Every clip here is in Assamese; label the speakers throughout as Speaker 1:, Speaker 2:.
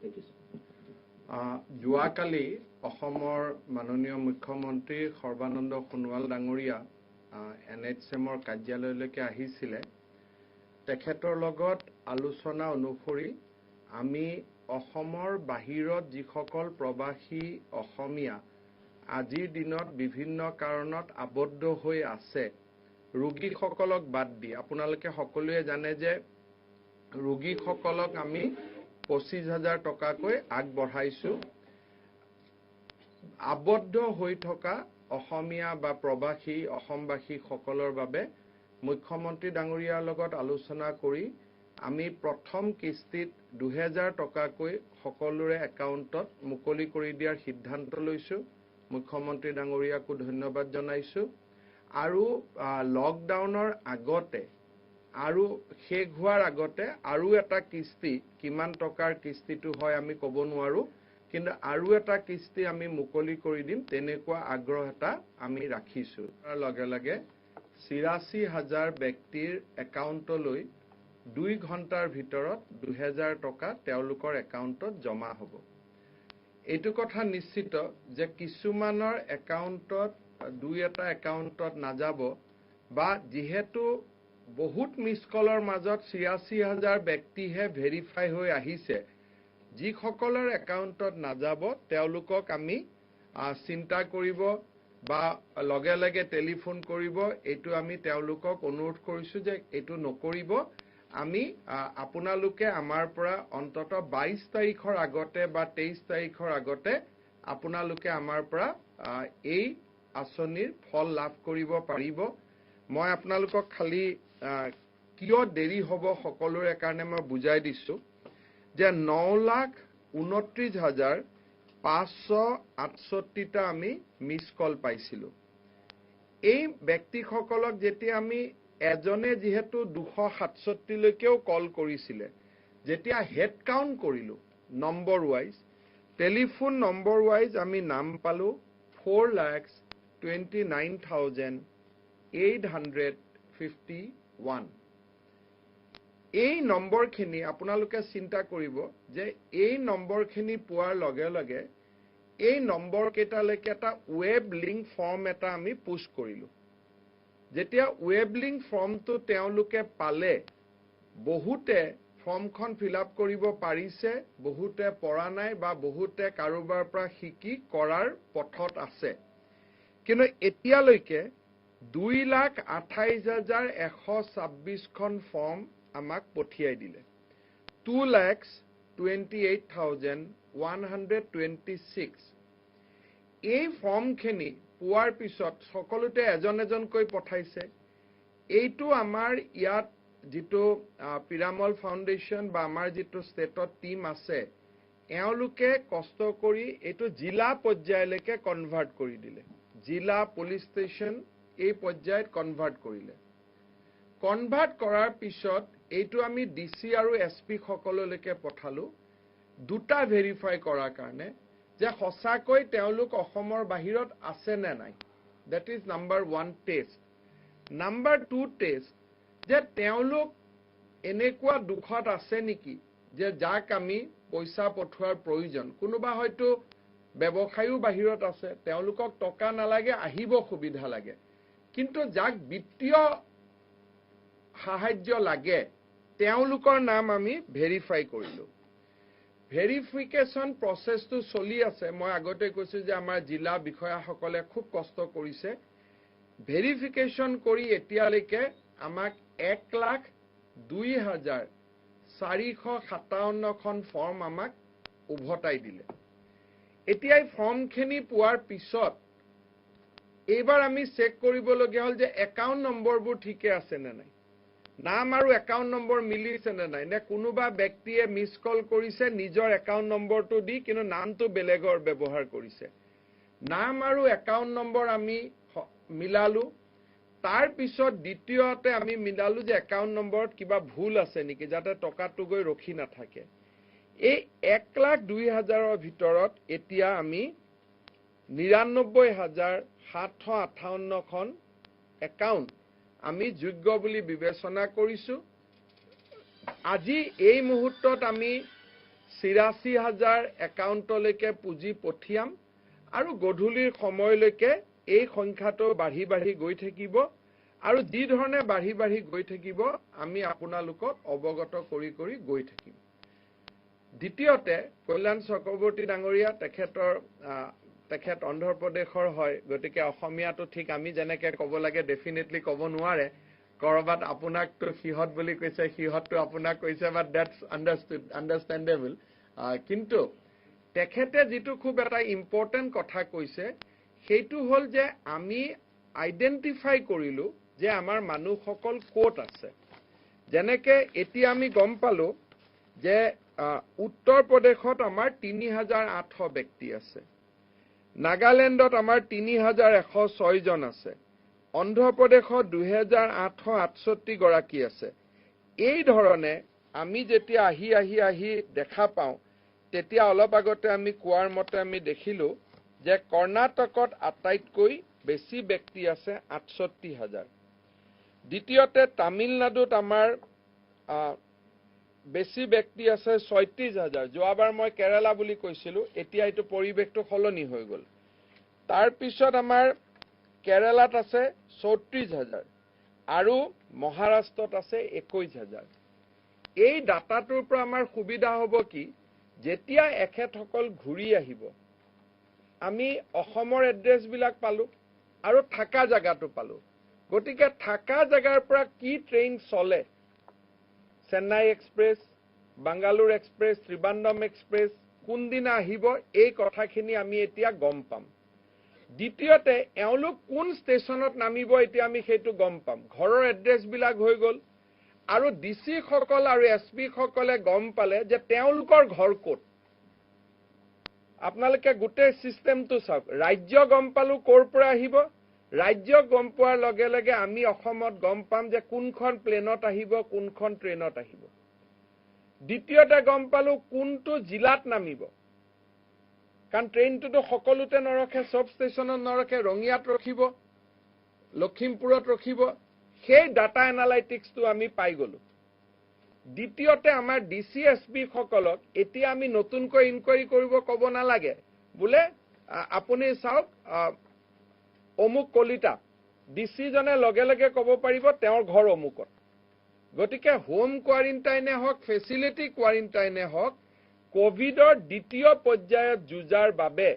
Speaker 1: Thank you, sir.
Speaker 2: যোৱাকালি অসমৰ মাননীয় মুখ্যমন্ত্ৰী সৰ্বানন্দ সোণোৱাল ডাঙৰীয়া NHMৰ কাৰ্যালয়লৈকে আহিছিলে তেখেতৰ লগত আলোচনা অনুসৰি আমি অসমৰ বাহিৰত যিসকল প্ৰবাসী অসমীয়া আজিৰ দিনত বিভিন্ন কাৰণত আবদ্ধ হৈ আছে ৰোগীসকলক বাদ দি আপোনালোকে সকলোৱে জানে যে ৰোগীসকলক আমি 25,000 টকাকৈ আগবঢ়াইছো আবদ্ধ হৈ থকা অসমীয়া বা প্ৰবাসী অসমবাসী সকলৰ বাবে মুখ্যমন্ত্ৰী ডাঙৰীয়াৰ লগত আলোচনা কৰি আমি প্ৰথম কিস্তিত 2,000 টকাকৈ সকলোৰে একাউণ্টত মুকলি কৰি দিয়াৰ সিদ্ধান্ত লৈছো মুখ্যমন্ত্ৰী ডাঙৰীয়াকো ধন্যবাদ জনাইছো আৰু লকডাউনৰ আগতে আৰু শেষ হোৱাৰ আগতে আৰু এটা কিস্তি কিমান টকাৰ কিস্তিটো হয় আমি ক'ব নোৱাৰো কিন্তু আৰু এটা কিস্তি আমি মুকলি কৰি দিম তেনেকুৱা আগ্ৰহ এটা আমি ৰাখিছো তাৰ লগে লগে ৮৬,০০০ ব্যক্তিৰ একাউণ্টলৈ 2 ঘণ্টাৰ ভিতৰত 2,000 টকা তেওঁলোকৰ একাউণ্টত জমা হ'ব এইটো কথা নিশ্চিত যে কিছুমানৰ একাউণ্টত দুই এটা একাউণ্টত নাযাব বা যেহেতু বহুত মিছ কলৰ মাজত ৮৬,০০০ ব্যক্তিহে ভেৰিফাই হৈ আহিছে যিসকলৰ একাউণ্টত নাযাব তেওঁলোকক আমি চিন্তা কৰিব বা লগে লগে টেলিফোন কৰিব এইটো আমি তেওঁলোকক অনুৰোধ কৰিছো যে এইটো নকৰিব আমি আপোনালোকে আমাৰ পৰা অন্তত 22 তাৰিখৰ আগতে বা 23 তাৰিখৰ আগতে আপোনালোকে আমাৰ পৰা এই আঁচনিৰ ফল লাভ কৰিব পাৰিব মই আপোনালোকক খালি কিয় দেৰি হ'ব সকলোৰে কাৰণে মই বুজাই দিছো যে 9,29,568টা আমি মিছ কল পাইছিলো এই ব্যক্তিসকলক যেতিয়া আমি এজনে যেহেতু 267 লৈকেও কল কৰিছিলে যেতিয়া হেড কাউন্ট কৰিলো number wise telephone number wise আমি নাম পালো 4,29,851 এই নম্বৰখিনি আপোনালোকে চিন্তা কৰিব যে এই নম্বৰখিনি পোৱাৰ লগে লগে এই নম্বৰ কেইটালৈকে এটা ওয়েব লিংক ফৰ্ম এটা আমি পুশ কৰিলো যেতিয়া ওয়েব লিংক ফৰ্মটো তেওঁলোকে পালে বহুতে ফৰ্মখন ফিল আপ কৰিব পাৰিছে বহুতে পৰা নাই বা বহুতে কাৰোবাৰ পৰা শিকি কৰাৰ পথত আছে কিন্তু এতিয়ালৈকে 2,28,126 খন ফৰ্ম আমাক পঠিয়াই দিলে 2,28,126 এই ফৰ্মখিনি পোৱাৰ পিছত সকলোতে এজন এজনকৈ পঠাইছে এইটো আমাৰ ইয়াত যেটো পিৰামল ফাউণ্ডেশ্যন বা আমাৰ যেটো ষ্টেটত টিম আছে এওঁলোকে কষ্ট কৰি এইটো জিলা পৰ্যায়লৈকে কনভাৰ্ট কৰি দিলে জিলা পুলিচ ষ্টেচন এই পৰ্যায়ত কনভাৰ্ট কৰিলে কনভাৰ্ট কৰাৰ পিছত এইটো আমি ডিসি আৰু এসপি সকললৈকে পঠালো দুটা ভেৰিফাই কৰাৰ কাৰণে যে হসাকৈ তেওঁলোক অসমৰ বাহিৰত আছে নে নাই that is number 1 test number 2 test যে তেওঁলোক এনেকুৱা দুখত আছে নেকি যে যাক আমি পইচা পঠোৱাৰ প্ৰয়োজন কোনোবা হয়তো ব্যৱসায়ও বাহিৰত আছে তেওঁলোকক টকা নালাগে আহিব সুবিধা লাগে কিন্তু যাক বিত্তীয় সাহায্য লাগে তেওঁলোকৰ নাম আমি ভেৰিফাই কৰিলো ভেৰিফিকেশন প্ৰসেসটো চলি আছে মই আগতে কৈছো যে আমাৰ জিলা বিষয়াসকলে খুব কষ্ট কৰিছে ভেৰিফিকেশন কৰি এতিয়ালৈকে আমাক 1,02,457 খন ফৰ্ম আমাক উভতাই দিলে এতিয়া এই ফৰ্মখিনি পোৱাৰ পিছত এইবাৰ আমি চেক কৰিবলগীয়া হল যে একাউন্ট নম্বৰবোৰ ঠিকে আছে নে নাই নাম আৰু একাউন্ট নম্বৰ মিলিছে নে নাই নে কোনোবা ব্যক্তিয়ে মিস কল কৰিছে নিজৰ একাউন্ট নম্বৰটো দি কিন্তু নামটো বেলেগৰ ব্যৱহাৰ কৰিছে নাম আৰু একাউন্ট নম্বৰ আমি মিলালো তাৰ পিছত দ্বিতীয়তে আমি মিলালো যে একাউন্ট নম্বৰত কিবা ভুল আছে নেকি যাতে টকাটো গৈ ৰখি নাথাকে এই 1,02,000ৰ ভিতৰত এতিয়া আমি 99,758 খন একাউন্ট আমি যোগ্য বুলি বিবেচনা কৰিছো আজি এই মুহূৰ্তত আমি ৮৬,০০০ একাউণ্টলৈকে পুঁজি পঠিয়াম আৰু গধূলিৰ সময়লৈকে এই সংখ্যাটো বাঢ়ি বাঢ়ি গৈ থাকিব আৰু যি ধৰণে বাঢ়ি বাঢ়ি গৈ থাকিব আমি আপোনালোকক অৱগত কৰি কৰি গৈ থাকিম। দ্বিতীয়তে কল্যাণ চক্ৰৱৰ্তী ডাঙৰীয়া তেখেত অন্ধ্ৰ প্ৰদেশৰ হয়, গতিকে অসমীয়াটো ঠিক আমি যেনেকে ক'ব লাগে ডেফিনেটলি ক'ব নোৱাৰে। কৰবাত আপোনাকতো সিহঁত বুলি কৈছে, সিহঁতটো আপোনাক কৈছে, বাট দ্যাটছ আণ্ডাৰষ্টেণ্ডেবল। কিন্তু তেখেতে যিটো খুব এটা ইম্পৰ্টেণ্ট কথা কৈছে সেইটো হ'ল যে আমি আইডেণ্টিফাই কৰিলো যে আমাৰ মানুহসকল ক'ত আছে। যেনেকে এতিয়া আমি গম পালো যে উত্তৰ প্ৰদেশত আমাৰ ৩,৮০০ ব্যক্তি আছে, নাগালেণ্ডত আমাৰ ৩,১০৬ জন আছে, অন্ধ্ৰ প্ৰদেশত ২,৮৬৮ গৰাকী আছে। এই ধৰণে আমি যেতিয়া আহি দেখা পাওঁ, তেতিয়া অলপ আগতে আমি কোৱাৰ মতে আমি দেখিলো যে কৰ্ণাটকত আটাইতকৈ বেছি ব্যক্তি আছে ৬৮,০০০। দ্বিতীয়তে তামিলনাডুত আমাৰ বেছি ব্যক্তি আছে ৩৬,০০০। যোৱাবাৰ মই কেৰালা বুলি কৈছিলো, এতিয়া এইটো পৰিৱেশটো সলনি হৈ গ'ল। তাৰপিছত আমাৰ কেৰালাত আছে ৩৪,০০০ আৰু মহাৰাষ্ট্ৰত আছে ২১,০০০। এই ডাটাটোৰ পৰা আমাৰ সুবিধা হ'ব কি, যেতিয়া এখেতসকল ঘূৰি আহিব আমি অসমৰ এড্ৰেছবিলাক পালো আৰু থাকা জাগাটো পালো। গতিকে থাকা জাগাৰ পৰা কি ট্ৰেইন চলে, Chennai express, Bangalore express, Trivandrum express, কোনদিনা আহিব, এই কথাখিনি আমি এতিয়া গম পাম। দ্বিতীয়তে এওঁলোক কোন ষ্টেচনত নামিব এতিয়া আমি সেইটো গম পাম। ঘৰৰ এড্ৰেছবিলাক হৈ গ'ল আৰু ডিচি সকল আৰু এছপি সকলে গম পালে যে তেওঁলোকৰ ঘৰ ক'ত। আপোনালোকে গোটেই সিস্টেমটো চাওক। ৰাজ্য গম পালো ক'ৰ পৰা আহিব, ৰাজ্য গম পোৱাৰ লগে লগে আমি অসমত গম পাম যে কোনখন প্লেনত আহিব, কোনখন ট্ৰেইনত আহিব। দ্বিতীয়তে গম পালো কোনটো জিলাত নামিব, কাৰণ ট্ৰেইনটোতো সকলোতে নৰখে, সব ষ্টেচনত নৰখে, ৰঙিয়াত ৰখিব, লখিমপুৰত ৰখিব। সেই ডাটা এনালাইটিক্সটো আমি পাই গলো। দ্বিতীয়তে আমাৰ ডিচি এছপি সকলক এতিয়া আমি নতুনকৈ ইনকুৱাৰী কৰিব ক'ব নালাগে, বোলে আপুনি চাওক অমুক কলিতা, ডিচি জনে লগে লগে ক'ব পাৰিব তেওঁৰ ঘৰ অমুকত। গতিকে হোম কোৱাৰেণ্টাইনে হওক, ফেচিলিটি কোৱাৰেণ্টাইনে হওক, কোভিডৰ দ্বিতীয় পৰ্যায়ত যুঁজাৰ বাবে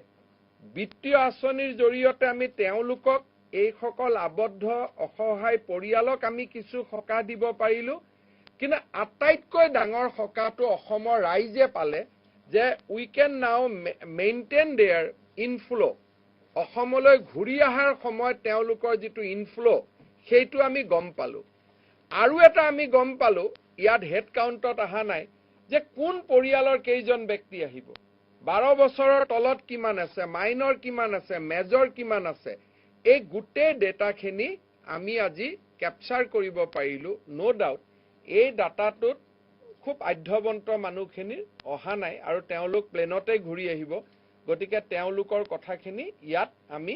Speaker 2: বিত্তীয় আঁচনিৰ জৰিয়তে আমি তেওঁলোকক, এইসকল আবদ্ধ অসহায় পৰিয়ালক আমি কিছু সকাহ দিব পাৰিলো। কিন্তু আটাইতকৈ ডাঙৰ সকাহটো অসমৰ ৰাইজে পালে যে উই কেন নাও মেইনটেইন দেয়াৰ ইনফ্লো। অসমলৈ ঘূৰি অহাৰ সময়ত তেওঁলোকৰ যিটো ইনফ্লো, সেইটো আমি গম পালো। আৰু এটা আমি গম পালো, ইয়াত হেড কাউণ্টত অহা নাই, যে কোন পৰিয়ালৰ কেইজন ব্যক্তি আহিব, 12 বছৰৰ তলত কিমান আছে, মাইনৰ কিমান আছে, মেজৰ কিমান আছে। এই গোটেই ডেটাখিনি আমি আজি কেপচাৰ কৰিব পাৰিলো। নো ডাউট এই ডাটাটোত খুব আধ্যবন্ত মানুহখিনি অহা নাই আৰু তেওঁলোক প্লেনতে ঘূৰি আহিব। গতিকে তেওঁলোকৰ কথাখিনি ইয়াত আমি